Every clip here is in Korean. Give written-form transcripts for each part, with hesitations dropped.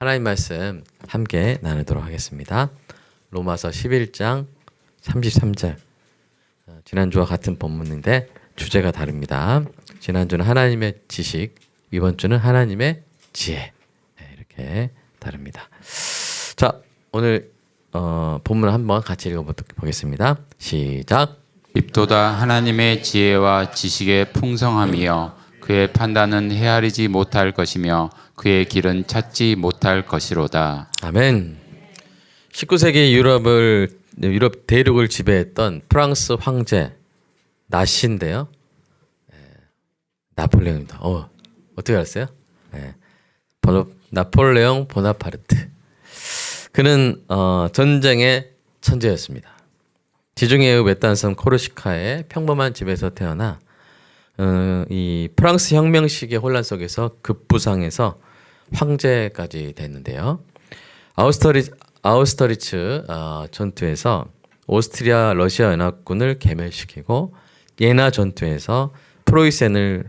하나님 말씀 함께 나누도록 하겠습니다. 로마서 11장 33절. 지난주와 같은 본문인데 주제가 다릅니다. 지난주는 하나님의 지식, 이번 주는 하나님의 지혜. 이렇게 다릅니다. 자, 오늘 본문 한번 같이 읽어보겠습니다. 시작. 입도다 하나님의 지혜와 지식의 풍성함이여 그의 판단은 헤아리지 못할 것이며 그의 길은 찾지 못할 것이로다. 아멘. 19세기 유럽 대륙을 지배했던 프랑스 황제 나시인데요. 나폴레옹입니다. 어떻게 알았어요? 나폴레옹 보나파르트. 그는 전쟁의 천재였습니다. 지중해의 외딴섬 코르시카의 평범한 집에서 태어나 이 프랑스 혁명 시기의 혼란 속에서 급부상해서 황제까지 됐는데요. 아우스터리츠 전투에서 오스트리아 러시아 연합군을 괴멸시키고 예나 전투에서 프로이센을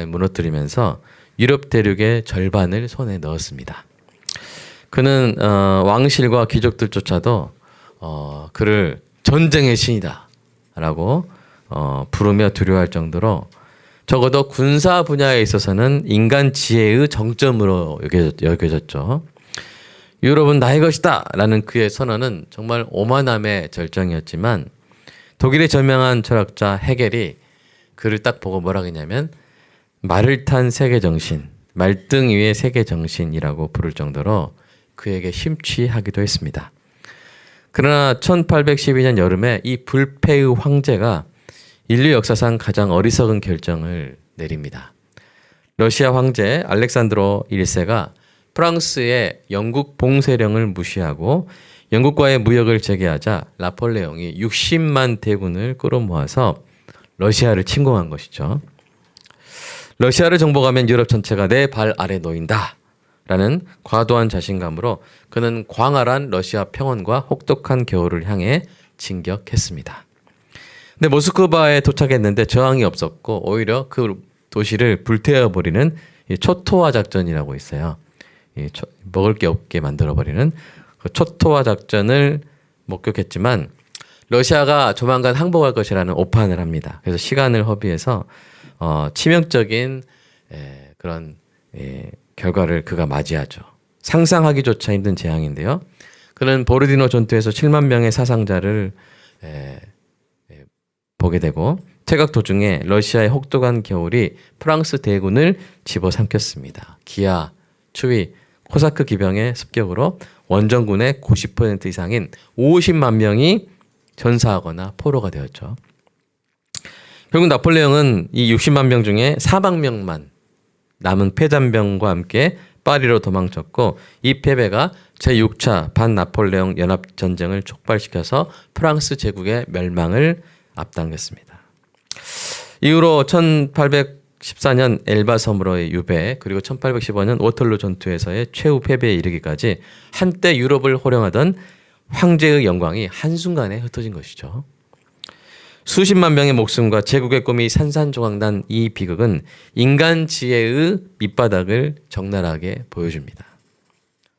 무너뜨리면서 유럽 대륙의 절반을 손에 넣었습니다. 그는 왕실과 귀족들조차도 그를 전쟁의 신이다라고 부르며 두려워할 정도로 적어도 군사 분야에 있어서는 인간 지혜의 정점으로 여겨졌죠. 유럽은 나의 것이다 라는 그의 선언은 정말 오만함의 절정이었지만 독일의 저명한 철학자 헤겔이 그를 딱 보고 뭐라고 했냐면 말을 탄 세계정신, 말등 위의 세계정신이라고 부를 정도로 그에게 심취하기도 했습니다. 그러나 1812년 여름에 이 불패의 황제가 인류 역사상 가장 어리석은 결정을 내립니다. 러시아 황제 알렉산드로 1세가 프랑스의 영국 봉쇄령을 무시하고 영국과의 무역을 재개하자 나폴레옹이 60만 대군을 끌어모아서 러시아를 침공한 것이죠. 러시아를 정복하면 유럽 전체가 내 발 아래 놓인다 라는 과도한 자신감으로 그는 광활한 러시아 평원과 혹독한 겨울을 향해 진격했습니다. 근데 모스크바에 도착했는데 저항이 없었고 오히려 그 도시를 불태워버리는 초토화 작전이라고 있어요. 먹을 게 없게 만들어버리는 그 초토화 작전을 목격했지만 러시아가 조만간 항복할 것이라는 오판을 합니다. 그래서 시간을 허비해서 치명적인 그런 결과를 그가 맞이하죠. 상상하기조차 힘든 재앙인데요. 그는 보르디노 전투에서 7만 명의 사상자를 보게 되고 퇴각 도중에 러시아의 혹독한 겨울이 프랑스 대군을 집어삼켰습니다. 기아, 추위, 코사크 기병의 습격으로 원정군의 90% 이상인 50만 명이 전사하거나 포로가 되었죠. 결국 나폴레옹은 이 60만 명 중에 4만 명만 남은 패잔병과 함께 파리로 도망쳤고 이 패배가 제6차 반나폴레옹 연합전쟁을 촉발시켜서 프랑스 제국의 멸망을 앞당겼습니다. 이후로 1814년 엘바 섬으로의 유배 그리고 1815년 워털루 전투에서의 최후 패배에 이르기까지 한때 유럽을 호령하던 황제의 영광이 한순간에 흩어진 것이죠. 수십만 명의 목숨과 제국의 꿈이 산산조각난 이 비극은 인간 지혜의 밑바닥을 적나라하게 보여줍니다.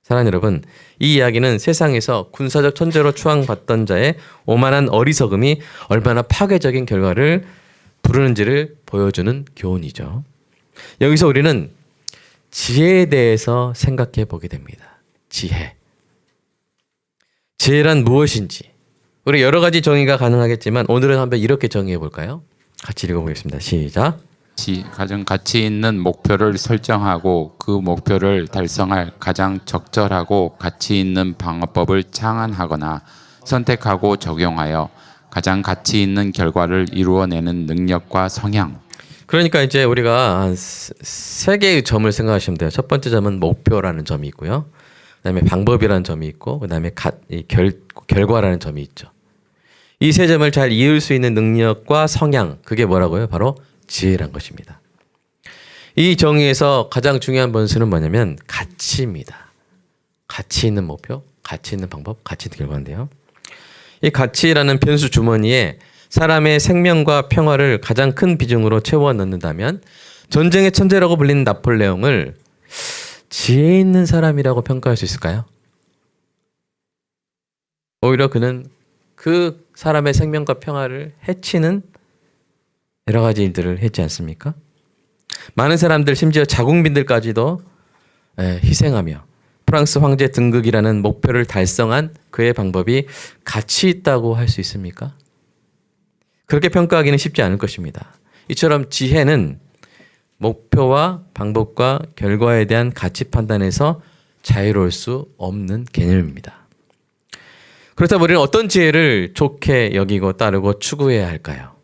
사랑하는 여러분, 이 이야기는 세상에서 군사적 천재로 추앙받던 자의 오만한 어리석음이 얼마나 파괴적인 결과를 부르는지를 보여주는 교훈이죠. 여기서 우리는 지혜에 대해서 생각해 보게 됩니다. 지혜. 지혜란 무엇인지. 우리 여러 가지 정의가 가능하겠지만 오늘은 한번 이렇게 정의해 볼까요? 같이 읽어보겠습니다. 시작. 가장 가치 있는 목표를 설정하고 그 목표를 달성할 가장 적절하고 가치 있는 방어법을 창안하거나 선택하고 적용하여 가장 가치 있는 결과를 이루어내는 능력과 성향. 그러니까 이제 우리가 세 개의 점을 생각하시면 돼요. 첫 번째 점은 목표라는 점이 있고요. 그다음에 방법이라는 점이 있고 그다음에 결과라는 점이 있죠. 이 세 점을 잘 이을 수 있는 능력과 성향, 그게 뭐라고요? 바로 지혜란 것입니다. 이 정의에서 가장 중요한 변수는 뭐냐면 가치입니다. 가치 있는 목표, 가치 있는 방법, 가치 있는 결과인데요. 이 가치라는 변수 주머니에 사람의 생명과 평화를 가장 큰 비중으로 채워 넣는다면 전쟁의 천재라고 불리는 나폴레옹을 지혜 있는 사람이라고 평가할 수 있을까요? 오히려 그는 그 사람의 생명과 평화를 해치는 여러 가지 일들을 했지 않습니까? 많은 사람들, 심지어 자국민들까지도 희생하며 프랑스 황제 등극이라는 목표를 달성한 그의 방법이 가치 있다고 할 수 있습니까? 그렇게 평가하기는 쉽지 않을 것입니다. 이처럼 지혜는 목표와 방법과 결과에 대한 가치 판단에서 자유로울 수 없는 개념입니다. 그렇다면 우리는 어떤 지혜를 좋게 여기고 따르고 추구해야 할까요?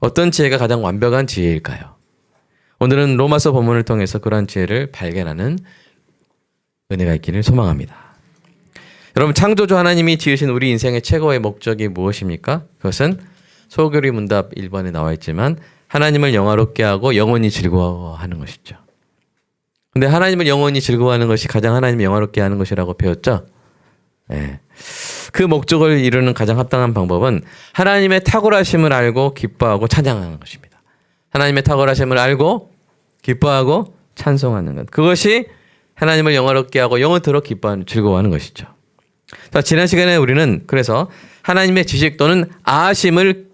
어떤 지혜가 가장 완벽한 지혜일까요? 오늘은 로마서 본문을 통해서 그러한 지혜를 발견하는 은혜가 있기를 소망합니다. 여러분, 창조주 하나님이 지으신 우리 인생의 최고의 목적이 무엇입니까? 그것은 소교리 문답 1번에 나와 있지만 하나님을 영화롭게 하고 영원히 즐거워하는 것이죠. 근데 하나님을 영원히 즐거워하는 것이 가장 하나님을 영화롭게 하는 것이라고 배웠죠? 네. 그 목적을 이루는 가장 합당한 방법은 하나님의 탁월하심을 알고 기뻐하고 찬양하는 것입니다. 하나님의 탁월하심을 알고 기뻐하고 찬송하는 것. 그것이 하나님을 영화롭게 하고 영원토록 기뻐하는, 즐거워하는 것이죠. 자, 지난 시간에 우리는 그래서 하나님의 지식 또는 아심을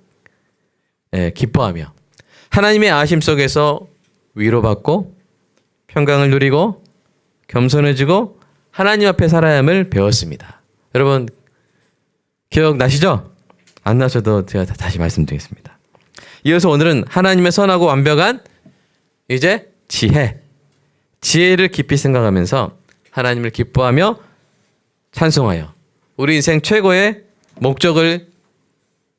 기뻐하며 하나님의 아심 속에서 위로받고 평강을 누리고 겸손해지고 하나님 앞에 살아야 함을 배웠습니다. 여러분 기억나시죠? 안 나셔도 제가 다시 말씀드리겠습니다. 이어서 오늘은 하나님의 선하고 완벽한 이제 지혜를 깊이 생각하면서 하나님을 기뻐하며 찬송하여 우리 인생 최고의 목적을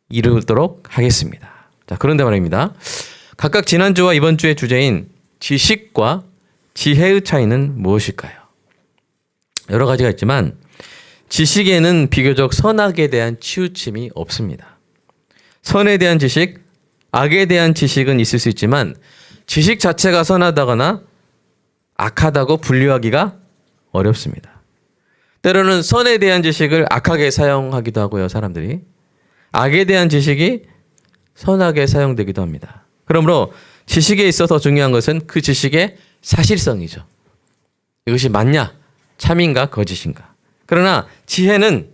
이루도록 하겠습니다. 자, 그런데 말입니다. 각각 지난주와 이번 주의 주제인 지식과 지혜의 차이는 무엇일까요? 여러 가지가 있지만 지식에는 비교적 선악에 대한 치우침이 없습니다. 선에 대한 지식, 악에 대한 지식은 있을 수 있지만 지식 자체가 선하다거나 악하다고 분류하기가 어렵습니다. 때로는 선에 대한 지식을 악하게 사용하기도 하고요, 사람들이. 악에 대한 지식이 선하게 사용되기도 합니다. 그러므로 지식에 있어 더 중요한 것은 그 지식의 사실성이죠. 이것이 맞냐, 참인가, 거짓인가. 그러나 지혜는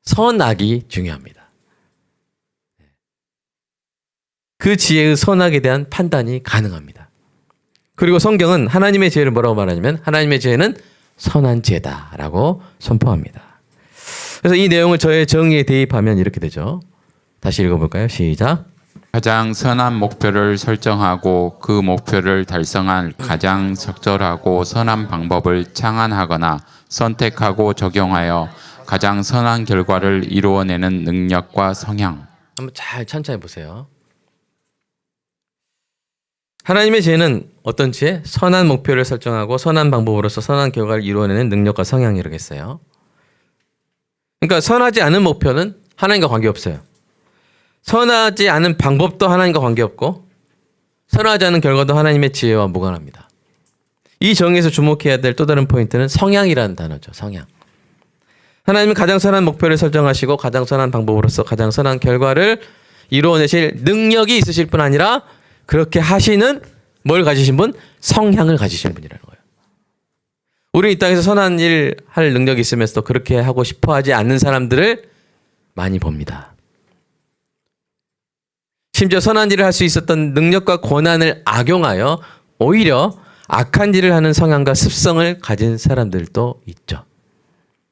선악이 중요합니다. 그 지혜의 선악에 대한 판단이 가능합니다. 그리고 성경은 하나님의 지혜를 뭐라고 말하냐면 하나님의 지혜는 선한 지혜다라고 선포합니다. 그래서 이 내용을 저의 정의에 대입하면 이렇게 되죠. 다시 읽어볼까요? 시작. 가장 선한 목표를 설정하고 그 목표를 달성할 가장 적절하고 선한 방법을 창안하거나 선택하고 적용하여 가장 선한 결과를 이루어내는 능력과 성향. 한번 잘 천천히 보세요. 하나님의 지혜는 어떤 지혜? 선한 목표를 설정하고 선한 방법으로서 선한 결과를 이루어내는 능력과 성향이라겠어요. 그러니까 선하지 않은 목표는 하나님과 관계없어요. 선하지 않은 방법도 하나님과 관계없고 선하지 않은 결과도 하나님의 지혜와 무관합니다. 이 정의에서 주목해야 될 또 다른 포인트는 성향이라는 단어죠. 성향. 하나님은 가장 선한 목표를 설정하시고 가장 선한 방법으로서 가장 선한 결과를 이루어내실 능력이 있으실 뿐 아니라 그렇게 하시는 뭘 가지신 분? 성향을 가지신 분이라는 거예요. 우리 이 땅에서 선한 일 할 능력이 있으면서도 그렇게 하고 싶어 하지 않는 사람들을 많이 봅니다. 심지어 선한 일을 할 수 있었던 능력과 권한을 악용하여 오히려 악한 일을 하는 성향과 습성을 가진 사람들도 있죠.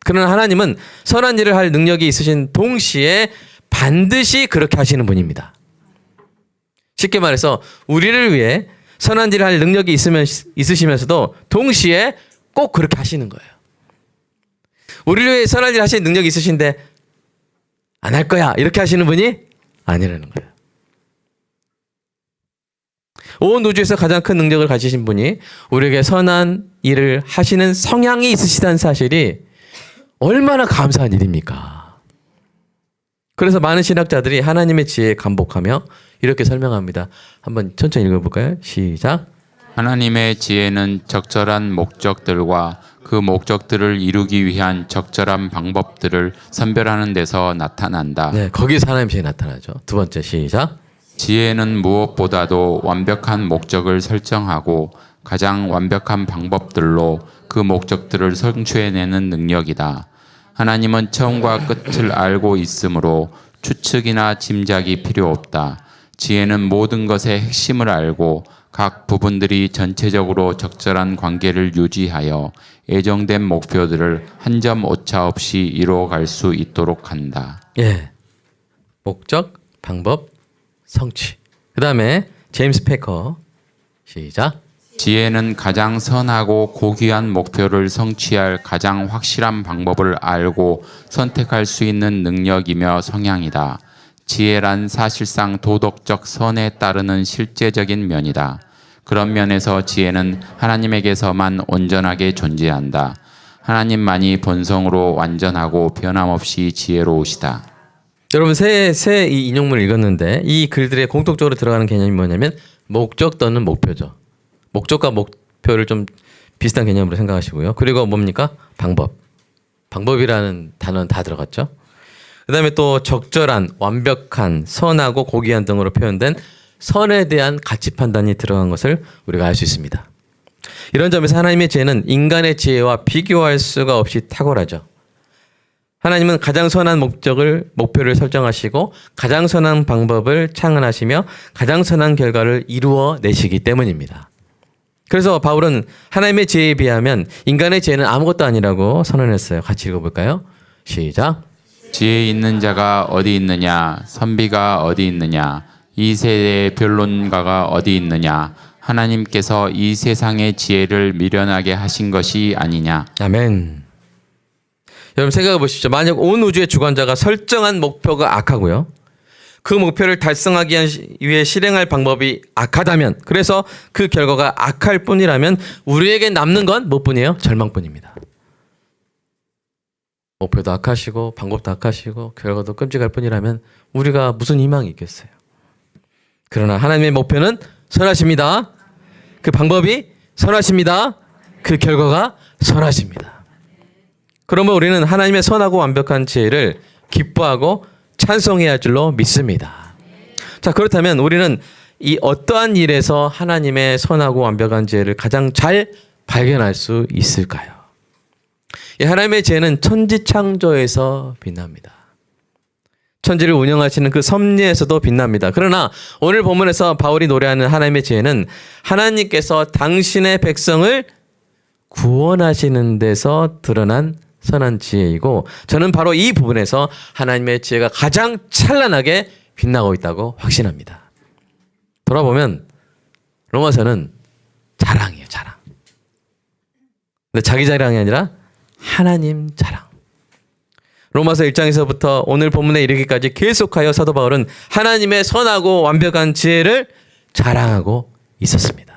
그러나 하나님은 선한 일을 할 능력이 있으신 동시에 반드시 그렇게 하시는 분입니다. 쉽게 말해서 우리를 위해 선한 일을 할 능력이 있으시면서도 동시에 꼭 그렇게 하시는 거예요. 우리를 위해 선한 일을 하실 능력이 있으신데 안 할 거야 이렇게 하시는 분이 아니라는 거예요. 온 우주에서 가장 큰 능력을 가지신 분이 우리에게 선한 일을 하시는 성향이 있으시다는 사실이 얼마나 감사한 일입니까? 그래서 많은 신학자들이 하나님의 지혜에 감복하며 이렇게 설명합니다. 한번 천천히 읽어볼까요? 시작. 하나님의 지혜는 적절한 목적들과 그 목적들을 이루기 위한 적절한 방법들을 선별하는 데서 나타난다. 네, 거기서 하나님의 지혜 나타나죠. 두 번째 시작. 지혜는 무엇보다도 완벽한 목적을 설정하고 가장 완벽한 방법들로 그 목적들을 성취해내는 능력이다. 하나님은 처음과 끝을 알고 있으므로 추측이나 짐작이 필요 없다. 지혜는 모든 것의 핵심을 알고 각 부분들이 전체적으로 적절한 관계를 유지하여 예정된 목표들을 한 점 오차 없이 이루어갈 수 있도록 한다. 예. 목적, 방법, 성취. 그 다음에 제임스 패커. 시작. 지혜는 가장 선하고 고귀한 목표를 성취할 가장 확실한 방법을 알고 선택할 수 있는 능력이며 성향이다. 지혜란 사실상 도덕적 선에 따르는 실제적인 면이다. 그런 면에서 지혜는 하나님에게서만 온전하게 존재한다. 하나님만이 본성으로 완전하고 변함없이 지혜로우시다. 여러분 새 이 인용문을 읽었는데 이 글들에 공통적으로 들어가는 개념이 뭐냐면 목적 또는 목표죠. 목적과 목표를 좀 비슷한 개념으로 생각하시고요. 그리고 뭡니까? 방법. 방법이라는 단어는 다 들어갔죠. 그 다음에 또 적절한, 완벽한, 선하고 고귀한 등으로 표현된 선에 대한 가치 판단이 들어간 것을 우리가 알 수 있습니다. 이런 점에서 하나님의 지혜는 인간의 지혜와 비교할 수가 없이 탁월하죠. 하나님은 가장 선한 목표를 설정하시고 가장 선한 방법을 창안하시며 가장 선한 결과를 이루어 내시기 때문입니다. 그래서 바울은 하나님의 지혜에 비하면 인간의 지혜는 아무것도 아니라고 선언했어요. 같이 읽어볼까요? 시작. 지혜 있는 자가 어디 있느냐? 선비가 어디 있느냐? 이 세대의 변론가가 어디 있느냐? 하나님께서 이 세상의 지혜를 미련하게 하신 것이 아니냐? 아멘. 여러분 생각해 보십시오. 만약 온 우주의 주관자가 설정한 목표가 악하고요. 그 목표를 달성하기 위해 실행할 방법이 악하다면, 그래서 그 결과가 악할 뿐이라면 우리에게 남는 건 뭐뿐이에요? 절망뿐입니다. 목표도 악하시고 방법도 악하시고 결과도 끔찍할 뿐이라면 우리가 무슨 희망이 있겠어요? 그러나 하나님의 목표는 선하십니다. 그 방법이 선하십니다. 그 결과가 선하십니다. 그러면 우리는 하나님의 선하고 완벽한 지혜를 기뻐하고 찬송해야 할 줄로 믿습니다. 자, 그렇다면 우리는 이 어떠한 일에서 하나님의 선하고 완벽한 지혜를 가장 잘 발견할 수 있을까요? 이 하나님의 지혜는 천지창조에서 빛납니다. 천지를 운영하시는 그 섭리에서도 빛납니다. 그러나 오늘 본문에서 바울이 노래하는 하나님의 지혜는 하나님께서 당신의 백성을 구원하시는 데서 드러난 선한 지혜이고, 저는 바로 이 부분에서 하나님의 지혜가 가장 찬란하게 빛나고 있다고 확신합니다. 돌아보면 로마서는 자랑이에요, 자랑. 근데 자기 자랑이 아니라 하나님 자랑. 로마서 1장에서부터 오늘 본문에 이르기까지 계속하여 사도 바울은 하나님의 선하고 완벽한 지혜를 자랑하고 있었습니다.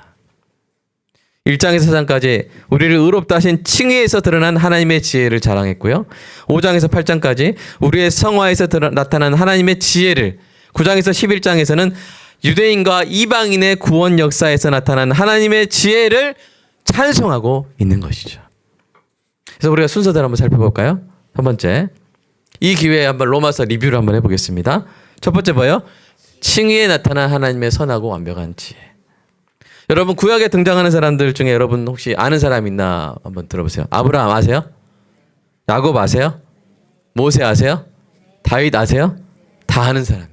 1장에서 4장까지 우리를 의롭다 하신 칭의에서 드러난 하나님의 지혜를 자랑했고요. 5장에서 8장까지 우리의 성화에서 나타난 하나님의 지혜를, 9장에서 11장에서는 유대인과 이방인의 구원 역사에서 나타난 하나님의 지혜를 찬송하고 있는 것이죠. 그래서 우리가 순서대로 한번 살펴볼까요? 첫 번째, 이 기회에 한번 로마서 리뷰를 한번 해보겠습니다. 첫 번째 뭐예요? 칭의에 나타난 하나님의 선하고 완벽한 지혜. 여러분 구약에 등장하는 사람들 중에 여러분 혹시 아는 사람 있나 한번 들어보세요. 아브라함 아세요? 야곱 아세요? 모세 아세요? 다윗 아세요? 다 아는 사람.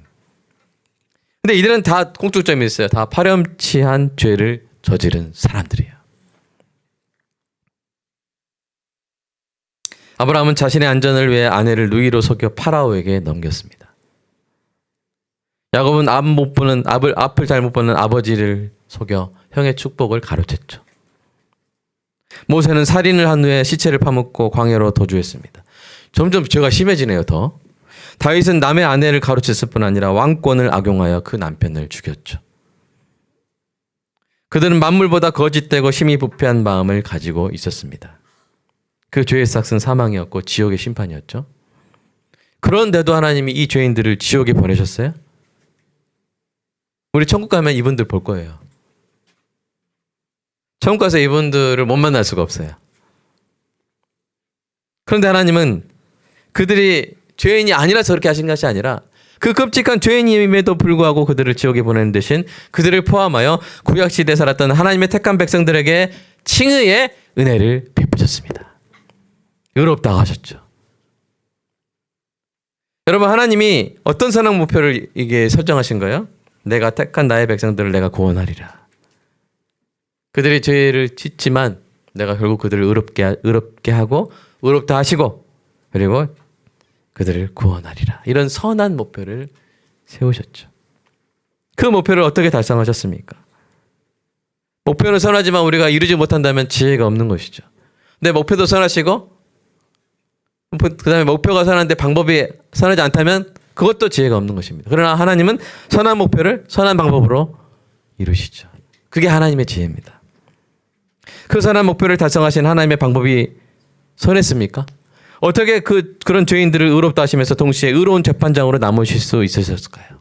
근데 이들은 다 공통점이 있어요. 다 파렴치한 죄를 저지른 사람들이에요. 아브라함은 자신의 안전을 위해 아내를 누이로 속여 파라오에게 넘겼습니다. 야곱은 앞을 잘못 보는 아버지를 속여 형의 축복을 가로챘죠. 모세는 살인을 한 후에 시체를 파묻고 광야로 도주했습니다. 점점 죄가 심해지네요. 더. 다윗은 남의 아내를 가로챘을 뿐 아니라 왕권을 악용하여 그 남편을 죽였죠. 그들은 만물보다 거짓되고 심히 부패한 마음을 가지고 있었습니다. 그 죄의 삭은 사망이었고 지옥의 심판이었죠. 그런데도 하나님이 이 죄인들을 지옥에 보내셨어요? 우리 천국 가면 이분들 볼 거예요. 천국 가서 이분들을 못 만날 수가 없어요. 그런데 하나님은 그들이 죄인이 아니라서 그렇게 하신 것이 아니라 그 끔찍한 죄인임에도 불구하고 그들을 지옥에 보내는 대신 그들을 포함하여 구약시대에 살았던 하나님의 택한 백성들에게 칭의의 은혜를 베푸셨습니다. 의롭다고 하셨죠. 여러분, 하나님이 어떤 선한 목표를 이게 설정하신 거예요? 내가 택한 나의 백성들을 내가 구원하리라. 그들이 죄를 짓지만 내가 결국 그들을 의롭게 하고 의롭다 하시고 그리고 그들을 구원하리라. 이런 선한 목표를 세우셨죠. 그 목표를 어떻게 달성하셨습니까? 목표는 선하지만 우리가 이루지 못한다면 지혜가 없는 것이죠. 근데 목표도 선하시고 그 다음에 목표가 선한데 방법이 선하지 않다면 그것도 지혜가 없는 것입니다. 그러나 하나님은 선한 목표를 선한 방법으로 이루시죠. 그게 하나님의 지혜입니다. 그 선한 목표를 달성하신 하나님의 방법이 선했습니까? 어떻게 그런 죄인들을 의롭다 하시면서 동시에 의로운 재판장으로 남으실 수 있으셨을까요?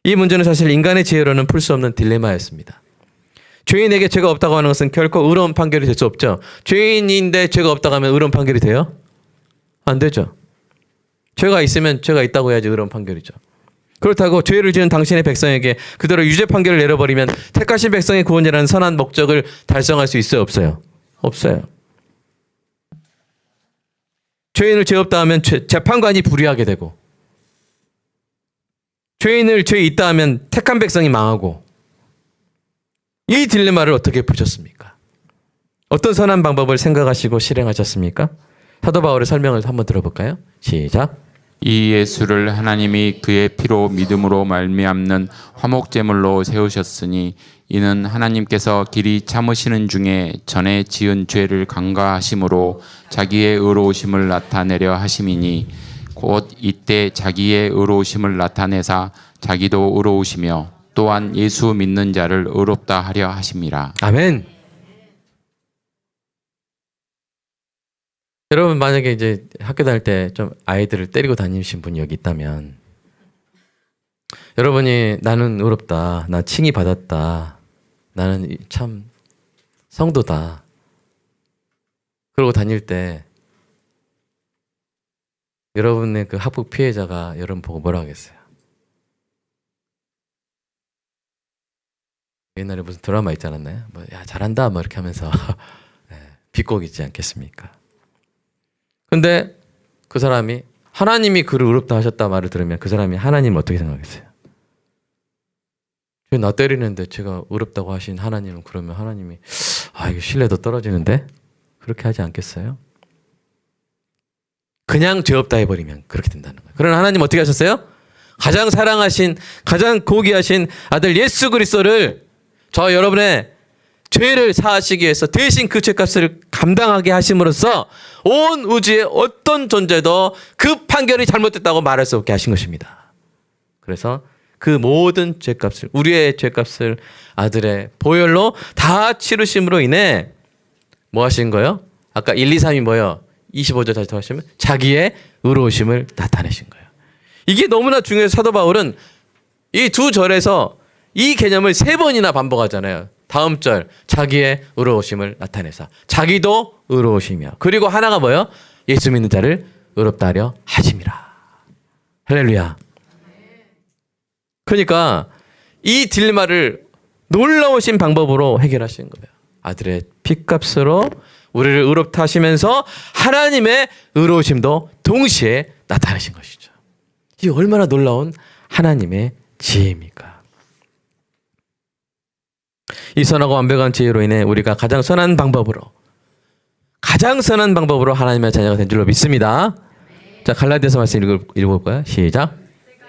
이 문제는 사실 인간의 지혜로는 풀 수 없는 딜레마였습니다. 죄인에게 죄가 없다고 하는 것은 결코 의로운 판결이 될 수 없죠. 죄인인데 죄가 없다고 하면 의로운 판결이 돼요? 안 되죠. 죄가 있으면 죄가 있다고 해야지 의로운 판결이죠. 그렇다고 죄를 지은 당신의 백성에게 그대로 유죄 판결을 내려버리면 택하신 백성의 구원이라는 선한 목적을 달성할 수 있어요? 없어요? 없어요. 죄인을 죄 없다 하면 재판관이 불의하게 되고 죄인을 죄 있다 하면 택한 백성이 망하고 이 딜레마를 어떻게 푸셨습니까? 어떤 선한 방법을 생각하시고 실행하셨습니까? 사도 바울의 설명을 한번 들어볼까요? 시작. 이 예수를 하나님이 그의 피로 믿음으로 말미암는 화목제물로 세우셨으니 이는 하나님께서 길이 참으시는 중에 전에 지은 죄를 간과하심으로 자기의 의로우심을 나타내려 하심이니 곧 이때 자기의 의로우심을 나타내사 자기도 의로우시며 또한 예수 믿는 자를 의롭다 하려 하심이라. 아멘. 여러분, 만약에 이제 학교 다닐 때 좀 아이들을 때리고 다니신 분이 여기 있다면 여러분이 나는 의롭다, 나 칭의 받았다, 나는 참 성도다 그러고 다닐 때 여러분의 그 학폭 피해자가 여러분 보고 뭐라 하겠어요? 옛날에 무슨 드라마 있지 않았나요? 뭐, 야, 잘한다 뭐 이렇게 하면서 네, 비꼬고 있지 않겠습니까? 근데 그 사람이 하나님이 그를 의롭다 하셨다 말을 들으면 그 사람이 하나님 어떻게 생각했어요? 나 때리는데 제가 의롭다고 하신 하나님은 그러면 하나님이 이거 신뢰도 떨어지는데? 그렇게 하지 않겠어요? 그냥 죄 없다 해버리면 그렇게 된다는 거예요. 그러나 하나님 어떻게 하셨어요? 가장 사랑하신 가장 고귀하신 아들 예수 그리스도를 저 여러분의 죄를 사하시기 위해서 대신 그 죄값을 감당하게 하심으로써 온 우주의 어떤 존재도 그 판결이 잘못됐다고 말할 수 없게 하신 것입니다. 그래서 그 모든 죄값을 우리의 죄값을 아들의 보혈로 다 치르심으로 인해 뭐 하신 거예요? 아까 1, 2, 3이 뭐예요? 25절 다시 더하시면 자기의 의로우심을 나타내신 거예요. 이게 너무나 중요해서 사도 바울은 이 두 절에서 이 개념을 3번이나 반복하잖아요. 다음 절 자기의 의로우심을 나타내사 자기도 의로우시며 그리고 하나가 뭐예요? 예수 믿는 자를 의롭다 하려 하심이라. 할렐루야. 그러니까 이 딜레마를 놀라우신 방법으로 해결하신 거예요. 아들의 피값으로 우리를 의롭다 하시면서 하나님의 의로우심도 동시에 나타내신 것이죠. 이 얼마나 놀라운 하나님의 지혜입니까? 이 선하고 완벽한 지혜로 인해 우리가 가장 선한 방법으로 하나님의 자녀가 된 줄로 믿습니다. 자, 갈라디아서 말씀 읽어볼까요? 시작.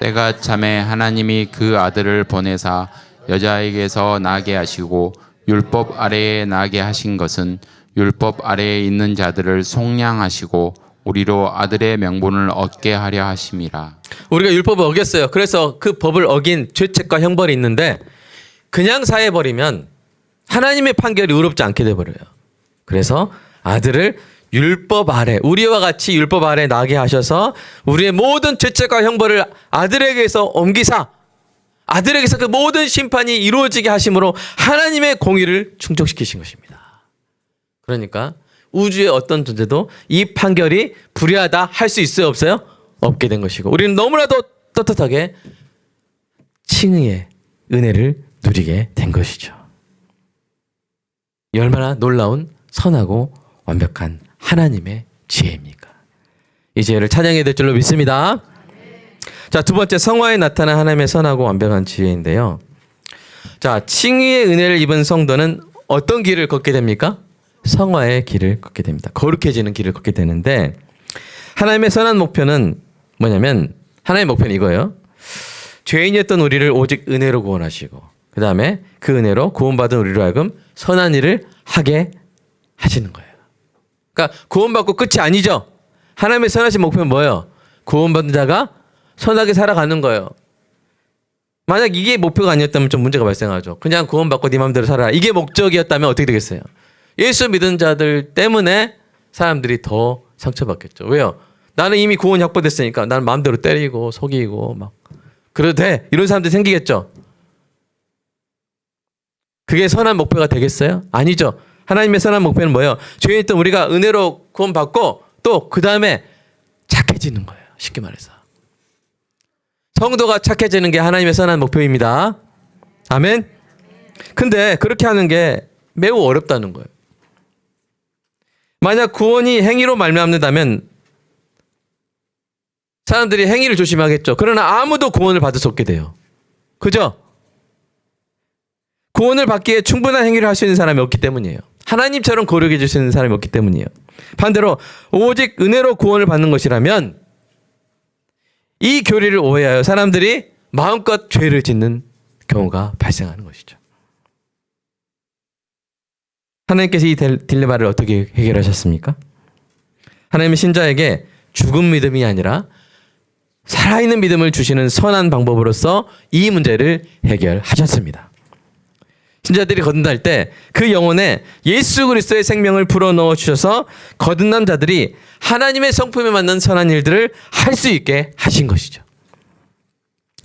때가 참에 하나님이 그 아들을 보내사 여자에게서 나게 하시고 율법 아래에 나게 하신 것은 율법 아래에 있는 자들을 속량하시고 우리로 아들의 명분을 얻게 하려 하심이라. 우리가 율법을 어겼어요. 그래서 그 법을 어긴 죄책과 형벌이 있는데 그냥 사해버리면 하나님의 판결이 의롭지 않게 돼버려요. 그래서 아들을 율법 아래 우리와 같이 율법 아래 나게 하셔서 우리의 모든 죄책과 형벌을 아들에게서 옮기사 아들에게서 그 모든 심판이 이루어지게 하심으로 하나님의 공의를 충족시키신 것입니다. 그러니까 우주의 어떤 존재도 이 판결이 불의하다 할 수 있어요? 없어요? 없게 된 것이고 우리는 너무나도 떳떳하게 칭의의 은혜를 누리게 된 것이죠. 이 얼마나 놀라운 선하고 완벽한 하나님의 지혜입니까? 이 지혜를 찬양해야 될 줄로 믿습니다. 자, 두 번째 성화에 나타난 하나님의 선하고 완벽한 지혜인데요. 자, 칭의의 은혜를 입은 성도는 어떤 길을 걷게 됩니까? 성화의 길을 걷게 됩니다. 거룩해지는 길을 걷게 되는데 하나님의 선한 목표는 뭐냐면 하나님의 목표는 이거예요. 죄인이었던 우리를 오직 은혜로 구원하시고 그 다음에 그 은혜로 구원받은 우리로 하여금 선한 일을 하게 하시는 거예요. 그러니까 구원받고 끝이 아니죠. 하나님의 선하신 목표는 뭐예요? 구원받은 자가 선하게 살아가는 거예요. 만약 이게 목표가 아니었다면 좀 문제가 발생하죠. 그냥 구원받고 네 마음대로 살아라. 이게 목적이었다면 어떻게 되겠어요? 예수 믿은 자들 때문에 사람들이 더 상처받겠죠. 왜요? 나는 이미 구원이 확보됐으니까 나는 마음대로 때리고 속이고 막 그래도 돼. 이런 사람들이 생기겠죠. 그게 선한 목표가 되겠어요? 아니죠. 하나님의 선한 목표는 뭐예요? 죄인 있던 우리가 은혜로 구원받고 또 그 다음에 착해지는 거예요. 쉽게 말해서. 성도가 착해지는 게 하나님의 선한 목표입니다. 아멘? 근데 그렇게 하는 게 매우 어렵다는 거예요. 만약 구원이 행위로 말미암는다면 사람들이 행위를 조심하겠죠. 그러나 아무도 구원을 받을 수 없게 돼요. 그죠? 구원을 받기에 충분한 행위를 할 수 있는 사람이 없기 때문이에요. 하나님처럼 거룩해 줄 수 있는 사람이 없기 때문이에요. 반대로 오직 은혜로 구원을 받는 것이라면 이 교리를 오해하여 사람들이 마음껏 죄를 짓는 경우가 발생하는 것이죠. 하나님께서 이 딜레마를 어떻게 해결하셨습니까? 하나님은 신자에게 죽은 믿음이 아니라 살아있는 믿음을 주시는 선한 방법으로서 이 문제를 해결하셨습니다. 신자들이 거듭날 때 그 영혼에 예수 그리스도의 생명을 불어넣어 주셔서 거듭난 자들이 하나님의 성품에 맞는 선한 일들을 할 수 있게 하신 것이죠.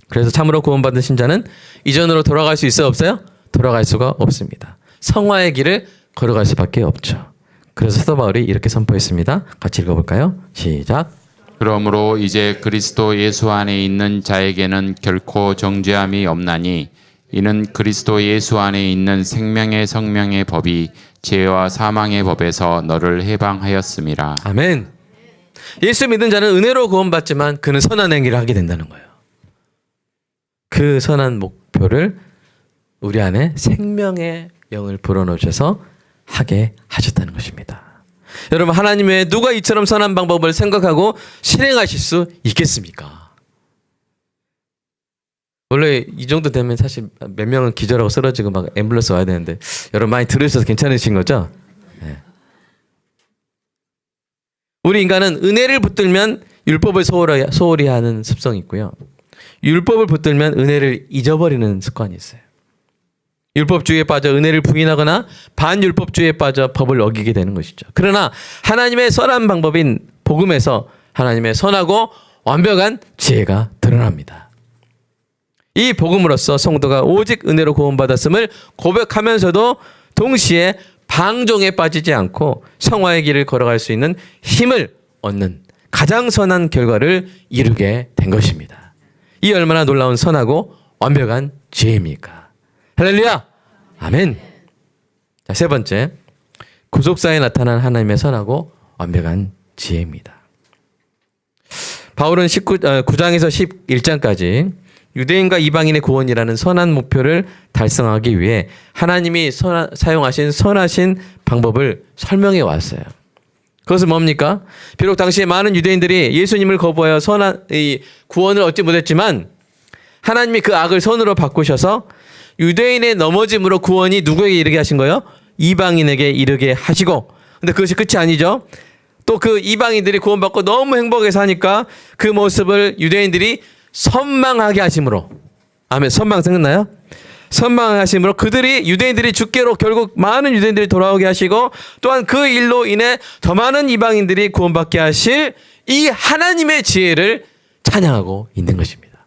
그래서 참으로 구원받은 신자는 이전으로 돌아갈 수 있어요? 없어요? 돌아갈 수가 없습니다. 성화의 길을 걸어갈 수밖에 없죠. 그래서 사도 바울이 이렇게 선포했습니다. 같이 읽어볼까요? 시작. 그러므로 이제 그리스도 예수 안에 있는 자에게는 결코 정죄함이 없나니 이는 그리스도 예수 안에 있는 생명의 성명의 법이 죄와 사망의 법에서 너를 해방하였음이라. 아멘. 예수 믿은 자는 은혜로 구원받지만 그는 선한 행위를 하게 된다는 거예요. 그 선한 목표를 우리 안에 생명의 영을 불어넣으셔서 하게 하셨다는 것입니다. 여러분, 하나님 외에 누가 이처럼 선한 방법을 생각하고 실행하실 수 있겠습니까? 원래 이 정도 되면 사실 몇 명은 기절하고 쓰러지고 막 앰뷸런스 와야 되는데 여러분 많이 들으셔서 괜찮으신 거죠? 네. 우리 인간은 은혜를 붙들면 율법을 소홀히 하는 습성이 있고요. 율법을 붙들면 은혜를 잊어버리는 습관이 있어요. 율법주의에 빠져 은혜를 부인하거나 반율법주의에 빠져 법을 어기게 되는 것이죠. 그러나 하나님의 선한 방법인 복음에서 하나님의 선하고 완벽한 지혜가 드러납니다. 이 복음으로써 성도가 오직 은혜로 구원받았음을 고백하면서도 동시에 방종에 빠지지 않고 성화의 길을 걸어갈 수 있는 힘을 얻는 가장 선한 결과를 이루게 된 것입니다. 이 얼마나 놀라운 선하고 완벽한 지혜입니까? 할렐루야! 아멘! 자, 세 번째, 구속사에 나타난 하나님의 선하고 완벽한 지혜입니다. 바울은 9장에서 11장까지 유대인과 이방인의 구원이라는 선한 목표를 달성하기 위해 하나님이 사용하신 선하신 방법을 설명해 왔어요. 그것은 뭡니까? 비록 당시에 많은 유대인들이 예수님을 거부하여 선한 이 구원을 얻지 못했지만 하나님이 그 악을 선으로 바꾸셔서 유대인의 넘어짐으로 구원이 누구에게 이르게 하신 거예요? 이방인에게 이르게 하시고, 근데 그것이 끝이 아니죠. 또 그 이방인들이 구원받고 너무 행복해 사니까 그 모습을 유대인들이 선망하게 하심으로, 아멘. 선망 생각나요? 선망하심으로 그들이 유대인들이 주께로 결국 많은 유대인들이 돌아오게 하시고 또한 그 일로 인해 더 많은 이방인들이 구원받게 하실 이 하나님의 지혜를 찬양하고 있는 것입니다.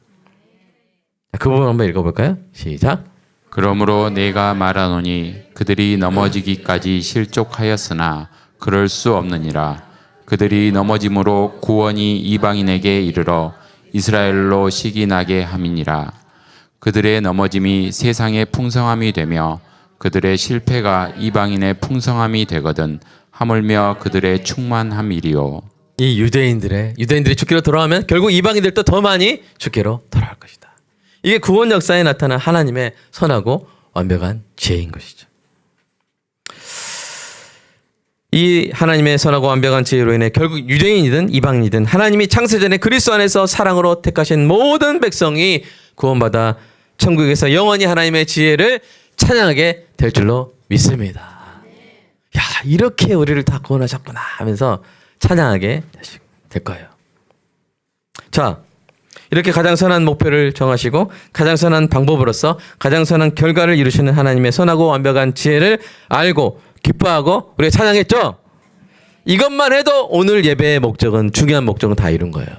그 부분 한번 읽어볼까요? 시작. 그러므로 내가 말하노니 그들이 넘어지기까지 실족하였으나 그럴 수 없느니라. 그들이 넘어짐으로 구원이 이방인에게 이르러 이스라엘로 시기 나게 함이니라. 그들의 넘어짐이 세상의 풍성함이 되며 그들의 실패가 이방인의 풍성함이 되거든 하물며 그들의 충만함이리요. 이 유대인들이 주께로 돌아오면 결국 이방인들도 더 많이 주께로 돌아올 것이다. 이게 구원 역사에 나타난 하나님의 선하고 완벽한 지혜인 것이죠. 이 하나님의 선하고 완벽한 지혜로 인해 결국 유대인이든 이방인이든 하나님이 창세전에 그리스도 안에서 사랑으로 택하신 모든 백성이 구원받아 천국에서 영원히 하나님의 지혜를 찬양하게 될 줄로 믿습니다. 야, 이렇게 우리를 다 구원하셨구나 하면서 찬양하게 될 거예요. 자, 이렇게 가장 선한 목표를 정하시고 가장 선한 방법으로서 가장 선한 결과를 이루시는 하나님의 선하고 완벽한 지혜를 알고 기뻐하고 우리가 찬양했죠? 이것만 해도 오늘 예배의 목적은, 중요한 목적은 다 이룬 거예요.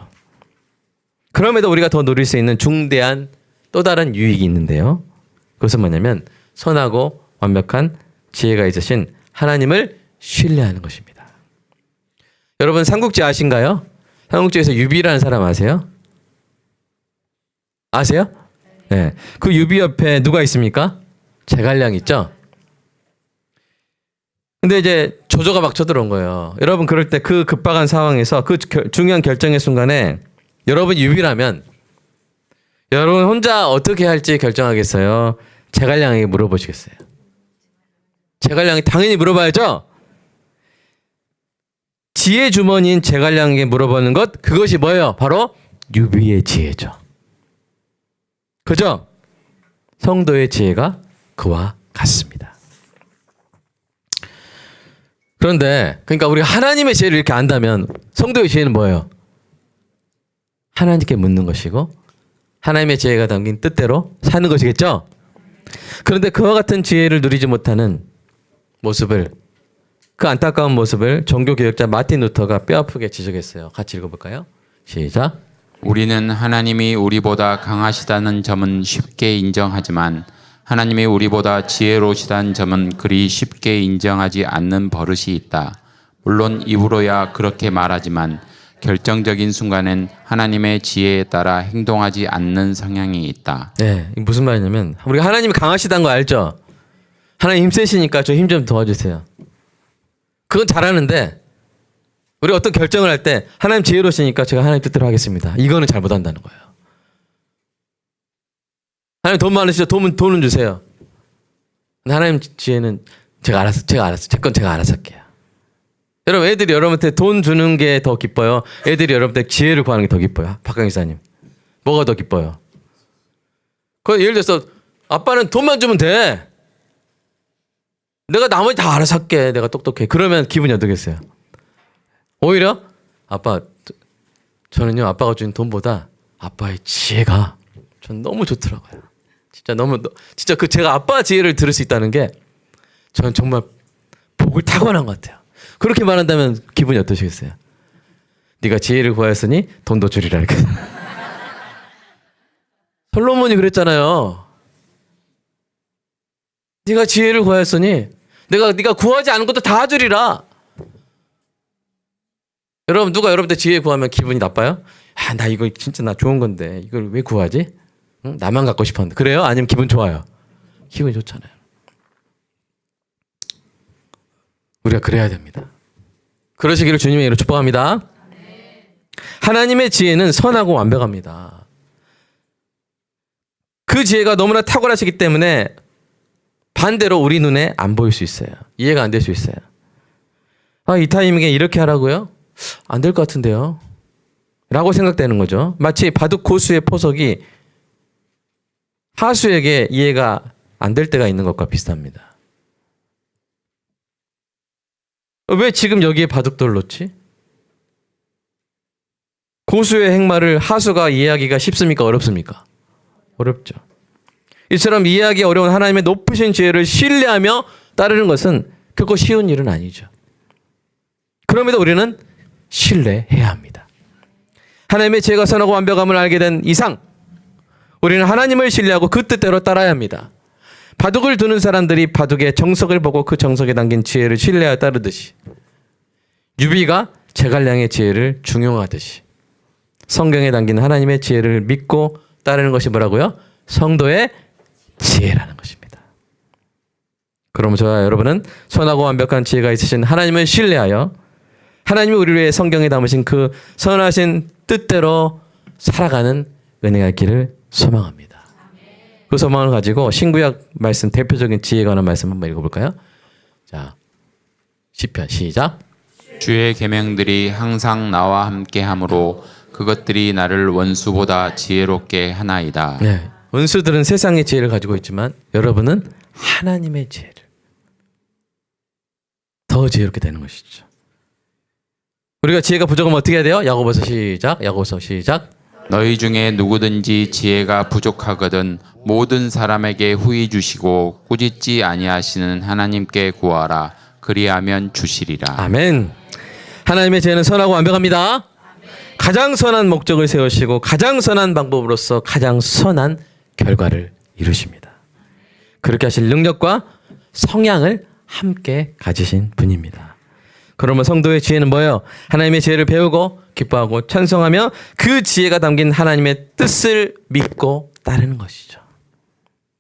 그럼에도 우리가 더 누릴 수 있는 중대한 또 다른 유익이 있는데요. 그것은 뭐냐면 선하고 완벽한 지혜가 있으신 하나님을 신뢰하는 것입니다. 여러분 삼국지 아신가요? 삼국지에서 유비라는 사람 아세요? 아세요? 네. 그 유비 옆에 누가 있습니까? 제갈량 있죠? 근데 이제 조조가 막 쳐들어온 거예요. 여러분 그럴 때 그 급박한 상황에서 그 중요한 결정의 순간에 여러분 유비라면 여러분 혼자 어떻게 할지 결정하겠어요? 제갈량에게 물어보시겠어요? 제갈량이 당연히 물어봐야죠. 지혜 주머니인 제갈량에게 물어보는 것, 그것이 뭐예요? 바로 유비의 지혜죠. 그죠? 성도의 지혜가 그와 같습니다. 그런데 그러니까 우리가 하나님의 지혜를 이렇게 안다면 성도의 지혜는 뭐예요? 하나님께 묻는 것이고 하나님의 지혜가 담긴 뜻대로 사는 것이겠죠? 그런데 그와 같은 지혜를 누리지 못하는 모습을, 그 안타까운 모습을 종교개혁자 마틴 루터가 뼈아프게 지적했어요. 같이 읽어볼까요? 시작. 우리는 하나님이 우리보다 강하시다는 점은 쉽게 인정하지만 하나님이 우리보다 지혜로우시다는 점은 그리 쉽게 인정하지 않는 버릇이 있다. 물론 입으로야 그렇게 말하지만 결정적인 순간엔 하나님의 지혜에 따라 행동하지 않는 성향이 있다. 네, 이게 무슨 말이냐면 우리가 하나님이 강하시다는 거 알죠? 하나님 힘 세시니까 저 힘 좀 도와주세요. 그건 잘하는데 우리가 어떤 결정을 할 때 하나님 지혜로우시니까 제가 하나님 뜻대로 하겠습니다. 이거는 잘못한다는 거예요. 하나님 돈 많으시죠? 돈은 주세요. 근데 하나님 지혜는 제가 알아서 제 건 제가 알아서 할게요. 여러분 애들이 여러분한테 돈 주는 게 더 기뻐요? 애들이 여러분한테 지혜를 구하는 게 더 기뻐요? 박강 기사님 뭐가 더 기뻐요? 그 예를 들어서 아빠는 돈만 주면 돼. 내가 나머지 다 알아서 할게. 내가 똑똑해. 그러면 기분이 어떻겠어요? 오히려 아빠, 저는요 아빠가 준 돈보다 아빠의 지혜가 전 너무 좋더라고요. 진짜 그 제가 아빠 지혜를 들을 수 있다는 게 저는 정말 복을 타고난 것 같아요. 그렇게 말한다면 기분이 어떠시겠어요? 네가 지혜를 구하였으니 돈도 주리라 이렇게. 솔로몬이 그랬잖아요. 네가 지혜를 구하였으니 네가 구하지 않은 것도 다 주리라. 여러분 누가 여러분한테 지혜 구하면 기분이 나빠요? 아, 나 이거 진짜 나 좋은 건데 이걸 왜 구하지? 응? 나만 갖고 싶었는데. 그래요? 아니면 기분 좋아요? 기분이 좋잖아요. 우리가 그래야 됩니다. 그러시기를 주님의 이름으로 축복합니다. 하나님의 지혜는 선하고 완벽합니다. 그 지혜가 너무나 탁월하시기 때문에 반대로 우리 눈에 안 보일 수 있어요. 이해가 안 될 수 있어요. 아, 이 타이밍에 이렇게 하라고요? 안 될 것 같은데요? 라고 생각되는 거죠. 마치 바둑 고수의 포석이 하수에게 이해가 안 될 때가 있는 것과 비슷합니다. 왜 지금 여기에 바둑돌을 놓지? 고수의 행마를 하수가 이해하기가 쉽습니까? 어렵습니까? 어렵죠. 이처럼 이해하기 어려운 하나님의 높으신 지혜를 신뢰하며 따르는 것은 결코 쉬운 일은 아니죠. 그럼에도 우리는 신뢰해야 합니다. 하나님의 지혜가 선하고 완벽함을 알게 된 이상 우리는 하나님을 신뢰하고 그 뜻대로 따라야 합니다. 바둑을 두는 사람들이 바둑의 정석을 보고 그 정석에 담긴 지혜를 신뢰하여 따르듯이 유비가 제갈량의 지혜를 중용하듯이 성경에 담긴 하나님의 지혜를 믿고 따르는 것이 뭐라고요? 성도의 지혜라는 것입니다. 그럼 저와 여러분은 선하고 완벽한 지혜가 있으신 하나님을 신뢰하여 하나님이 우리를 위해 성경에 담으신 그 선하신 뜻대로 살아가는 은혜가 있기를 소망합니다. 그 소망을 가지고 신구약 말씀 대표적인 지혜에 관한 말씀 한번 읽어볼까요? 자, 시편 시작. 주의 계명들이 항상 나와 함께함으로 그것들이 나를 원수보다 지혜롭게 하나이다. 네, 원수들은 세상의 지혜를 가지고 있지만 여러분은 하나님의 지혜를 더 지혜롭게 되는 것이죠. 우리가 지혜가 부족하면 어떻게 해야 돼요? 야고보서 시작. 야고보서 시작. 너희 중에 누구든지 지혜가 부족하거든 모든 사람에게 후히 주시고 꾸짖지 아니하시는 하나님께 구하라. 그리하면 주시리라. 아멘. 하나님의 지혜는 선하고 완벽합니다. 가장 선한 목적을 세우시고 가장 선한 방법으로서 가장 선한 결과를 이루십니다. 그렇게 하실 능력과 성향을 함께 가지신 분입니다. 그러면 성도의 지혜는 뭐예요? 하나님의 지혜를 배우고 기뻐하고 찬송하며 그 지혜가 담긴 하나님의 뜻을 믿고 따르는 것이죠.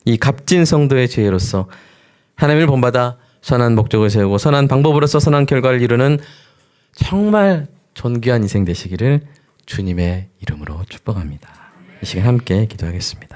이 값진 성도의 지혜로서 하나님을 본받아 선한 목적을 세우고 선한 방법으로서 선한 결과를 이루는 정말 존귀한 인생 되시기를 주님의 이름으로 축복합니다. 이 시간 함께 기도하겠습니다.